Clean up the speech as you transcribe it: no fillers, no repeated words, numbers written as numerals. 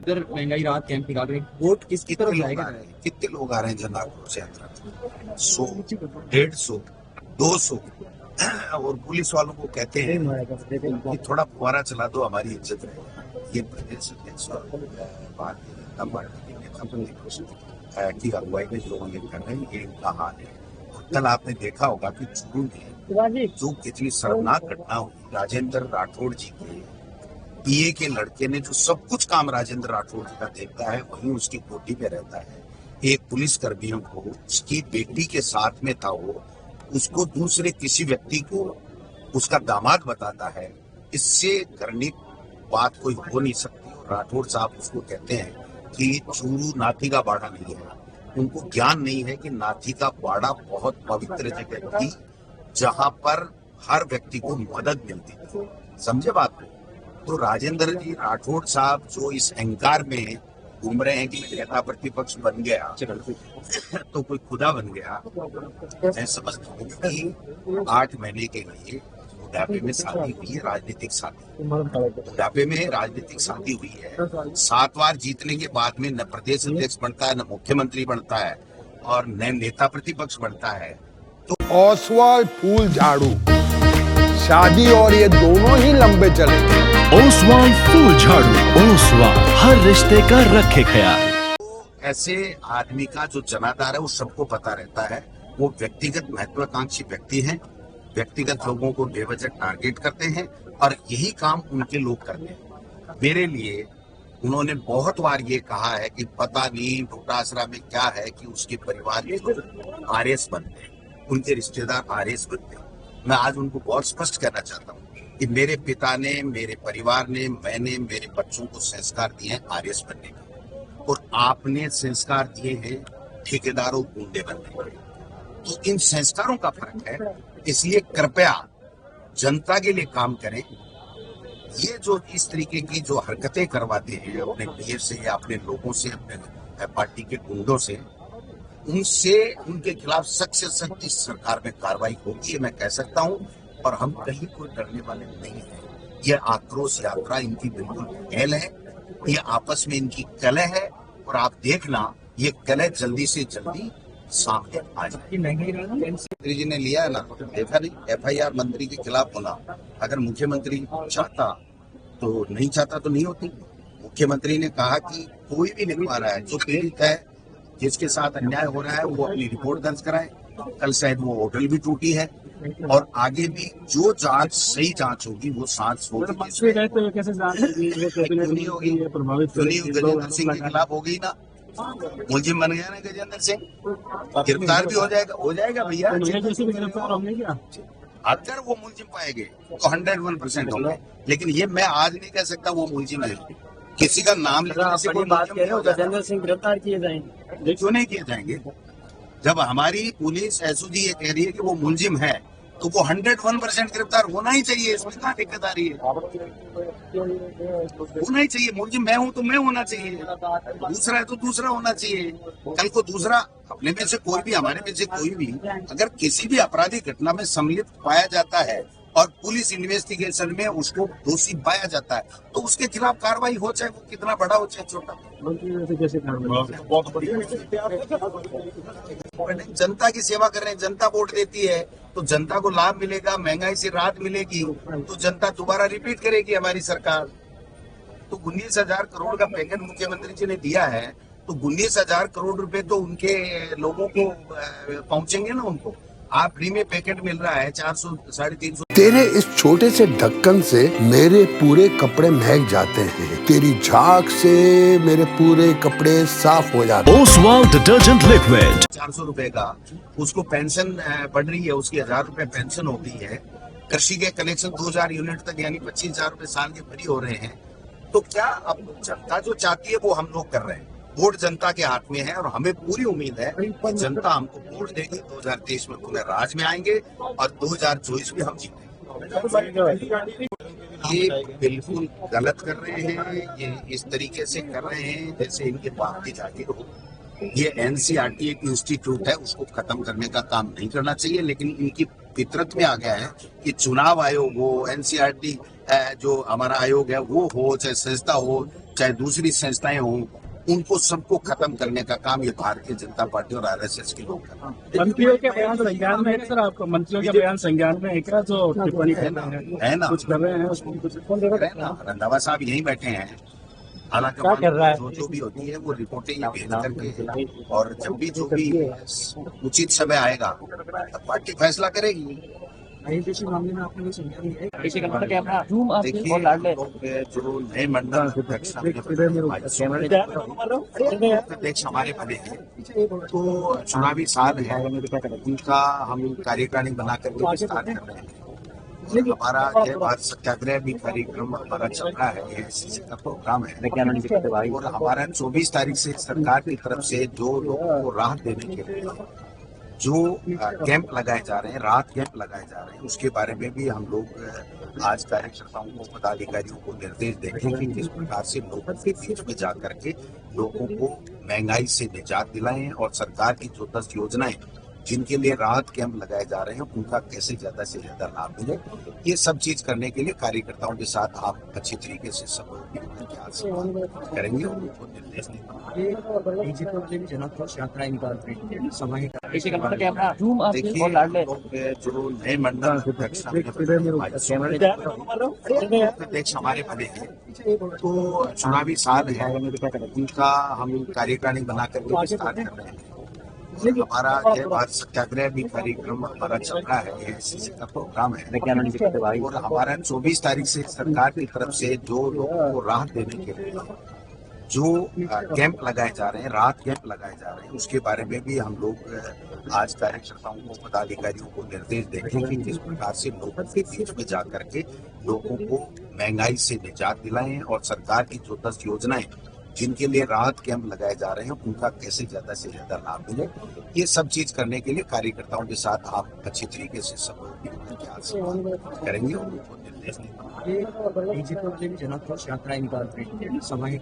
इधर महंगाई राहत कैंप निकाल रहे हैं, वोट किसकी तरफ जाएगा? कितने लोग आ रहे हैं जन आक्रोश यात्रा? 100, 150, 200। और पुलिस वालों को कहते हैं कि थोड़ा फुहारा चला दो, हमारी इज्जत रहे। ये प्रदेश अध्यक्ष और भारतीय जनता पार्टी के नेता प्रतिपक्ष की अगुवाई में जो ये कर रहे हैं, ये इनका हाल है। कल आपने देखा होगा कि चूरू में जो कितनी शर्मनाक घटना हुई, राजेंद्र राठौड़ जी के पीए के लड़के ने जो सब कुछ काम राजेंद्र राठौड़ जी का देखता है, वहीं उसकी कोठी में रहता है। एक पुलिस कर्मियों को उसकी बेटी के साथ में था, वो उसको दूसरे किसी व्यक्ति को उसका दामाद बताता है। इससे करनी बात कोई हो नहीं सकती। और राठौड़ साहब उसको कहते हैं कि चूरू नाथी का बाड़ा नहीं है। उनको ज्ञान नहीं है कि नाथी का बाड़ा बहुत पवित्र जगह थी, जहां पर हर व्यक्ति को मदद मिलती थी। समझे बात को? तो राजेंद्र जी राठौड़ साहब जो इस अहंकार में घूम रहे हैं कि मैं नेता प्रतिपक्ष बन गया तो कोई खुदा बन गया, मैं समझता हूँ कि 8 महीने के लिए बुढ़ापे में शादी हुई है, राजनीतिक शादी। बुढ़ापे में राजनीतिक शादी हुई है। 7 बार जीतने के बाद में न प्रदेश अध्यक्ष बनता है, न मुख्यमंत्री बनता है, और न नेता प्रतिपक्ष बनता है। ओसवाल फूल झाड़ू, शादी और ये दोनों ही लंबे चलेंगे। ओसवाल फूल झाड़ू, ओसवाल हर रिश्ते का रखे ख्याल। ऐसे आदमी का जो जनाधार है वो सबको पता रहता है। वो व्यक्तिगत महत्वाकांक्षी व्यक्ति हैं, व्यक्तिगत लोगों को बेवजह टारगेट करते हैं, और यही काम उनके लोग करते हैं। मेरे लिए उन्होंने बहुत बार ये कहा है कि पता नहीं भोटासरा में क्या है कि उसके परिवार के लोग आरएस बनते हैं, उनके रिश्तेदार आरएस बनते हैं। मैं आज उनको बहुत स्पष्ट कहना चाहता हूँ कि मेरे पिता ने, मेरे परिवार ने, मैंने मेरे बच्चों को संस्कार दिए हैं आरएस बनने का, और आपने संस्कार दिए हैं ठेकेदारों गुंडे बनने के। तो इन संस्कारों का फर्क है। इसलिए कृपया जनता के लिए काम करें। ये जो इस तरीके की जो हरकतें करवाते हैं अपने पीए से या अपने लोगों से, अपने पार्टी के गुंडों से, उनसे उनके खिलाफ सख्त से सख्त इस सरकार में कार्रवाई होगी, मैं कह सकता हूं। और हम कहीं कोई डरने वाले नहीं हैं। ये आक्रोश यात्रा इनकी बिल्कुल खेल है, ये आपस में इनकी कलह है, और आप देखना ये कलह जल्दी से जल्दी सामने आ जाए। मंत्री जी ने लिया है ना, देखा नहीं, एफआईआर मंत्री के खिलाफ होना। अगर मुख्यमंत्री चाहता तो नहीं चाहता तो नहीं होती। मुख्यमंत्री ने कहा कि कोई भी लिखवा रहा है, जो पीड़ित है, जिसके साथ अन्याय हो रहा है, वो अपनी रिपोर्ट दर्ज कराए। कल शायद वो होटल भी टूटी है, और आगे भी जो जांच सही जांच होगी वो सांस होगी। नहीं होगी, गजेंद्र सिंह के खिलाफ हो गई ना, मुलजिम बन गया ना गजेंद्र सिंह, गिरफ्तार भी हो जाएगा भैया। अगर वो मुलजिम पाएंगे तो 101% होंगे, लेकिन ये मैं आज नहीं कह सकता वो मुलजिम है। किसी का नाम लेने से कोई गजेंद्र सिंह गिरफ्तार किए जाएंगे? क्यों नहीं किए जाएंगे? जब हमारी पुलिस एसओजी ये कह रही है कि वो मुलजिम है, तो वो 101% गिरफ्तार होना ही चाहिए। इसमें क्या दिक्कत आ रही है? होना ही चाहिए। मुलजिम मैं हूं तो मैं होना चाहिए, दूसरा है तो दूसरा होना चाहिए। कल को दूसरा, अपने में से कोई भी, हमारे में से कोई भी अगर किसी भी आपराधिक घटना में सम्मिलित पाया जाता है और पुलिस इन्वेस्टिगेशन में उसको दोषी पाया जाता है, तो उसके खिलाफ कार्रवाई हो, चाहे वो कितना बड़ा हो चाहे छोटा। जनता की सेवा कर रहे हैं, जनता वोट देती है तो जनता को लाभ मिलेगा, महंगाई से राहत मिलेगी, तो जनता दोबारा रिपीट करेगी हमारी सरकार। तो 19,000 करोड़ का पैकेज मुख्यमंत्री जी ने दिया है, तो 19,000 करोड़ रुपए तो उनके लोगों को पहुंचेंगे ना। उनको आप फ्री में पैकेट मिल रहा है 400 350। तेरे इस छोटे से ढक्कन से मेरे पूरे कपड़े महक जाते हैं, तेरी झाग से मेरे पूरे कपड़े साफ हो जाते हैं। ओसवाल डिटर्जेंट लिक्विड 400 रुपए का उसको पेंशन बढ़ रही है, उसकी 1,000 रुपए पेंशन हो गई है। कृषि के कलेक्शन 2,000 यूनिट तक यानी 25,000 रुपए साल के फ्री हो रहे हैं। तो क्या अब जनता जो चाहती है वो हम लोग कर रहे हैं। वोट जनता के हाथ में है, और हमें पूरी उम्मीद है कि जनता हमको वोट देगी। 2023 में पुनः राज में आएंगे और 2024 में हम जीतेंगे। ये बिल्कुल गलत कर रहे हैं, ये इस तरीके से कर रहे हैं जैसे इनके बाप की जागीर हो। ये एनसीईआरटी एक इंस्टीट्यूट है, उसको खत्म करने का काम नहीं करना चाहिए, लेकिन इनकी फितरत में आ गया है कि चुनाव आयोग हो, एनसीईआरटी जो हमारा आयोग है वो हो, चाहे संस्था हो, चाहे दूसरी संस्थाएं हों, उनको सबको खत्म करने का काम ये भारतीय जनता पार्टी और आरएसएस के लोग कर रहे हैं। मंत्रियों के बयान संज्ञान में है सर, आपको मंत्रियों के बयान संज्ञान में है क्या, जो टिप्पणी कर रहे हैं, है ना, कुछ कर रहे हैं उसको कुछ रंधावा साहब यहीं बैठे हैं। हालांकि क्या कर रहा है? जो भी होती है वो रिपोर्टें ये भेज करके, और जब भी जो भी उचित समय आएगा तब पार्टी फैसला करेगी। आईपीसी मामले में आपने कोई संज्ञान लिया है? इसी का कैमरा जूम देखिए, हम लोग जो नए मंडल अध्यक्ष अध्यक्ष हमारे बने हैं, तो चुनावी साल है, उनका हम कार्यकारिणी बना करके विस्तार कर रहे हैं। हमारा जय भारत सत्याग्रह भी कार्यक्रम हमारा चल रहा है, एआईसीसी का प्रोग्राम है, और हमारा 24 तारीख से सरकार की तरफ से जो लोगों को राहत देने के लिए जो कैंप लगाए जा रहे हैं, राहत कैंप लगाए जा रहे हैं, उसके बारे में भी हम लोग आज कार्यकर्ताओं को, पदाधिकारियों को निर्देश देंगे कि किस प्रकार से लोगों के बीच में जा करके लोगों को महंगाई से निजात दिलाएं, और सरकार की जो 10 योजनाएं जिनके लिए राहत कैंप लगाए जा रहे हैं उनका कैसे ज्यादा से ज्यादा लाभ मिले, ये सब चीज करने के लिए कार्यकर्ताओं के साथ आप अच्छी तरीके से सब करेंगे और उनको निर्देश देंगे। बीजेपी वाले भी जनाक्रोश यात्राएं निकाल रहे हैं, समय इसी का कैमरा जूम देखिए, हम लोग जो नए मंडल अध्यक्ष हमारे बने हैं, तो चुनावी साल है, उनका हम कार्यकारिणी बना करके विस्तार कर रहे हैं। हमारा जय भारत सत्याग्रह भी कार्यक्रम हमारा चल रहा है, एआईसीसी का प्रोग्राम है, और हमारा 24 तारीख से सरकार की तरफ से जो लोगों को राहत देने के लिए जो कैंप लगाए जा रहे हैं, राहत कैंप लगाए जा रहे हैं, उसके बारे में भी हम लोग आज कार्यकर्ताओं को, पदाधिकारियों को निर्देश देंगे कि किस प्रकार से लोगों के बीच में जा करके लोगों को महंगाई से निजात दिलाएं, और सरकार की जो 10 योजनाएं जिनके लिए राहत कैंप लगाए जा रहे हैं उनका कैसे ज्यादा से ज्यादा लाभ मिले, ये सब चीज करने के लिए कार्यकर्ताओं के साथ आप अच्छी तरीके से सब करेंगे और उनको निर्देश देंगे। बीजेपी वाले भी जनाक्रोश यात्राएं निकाल रहे हैं, समय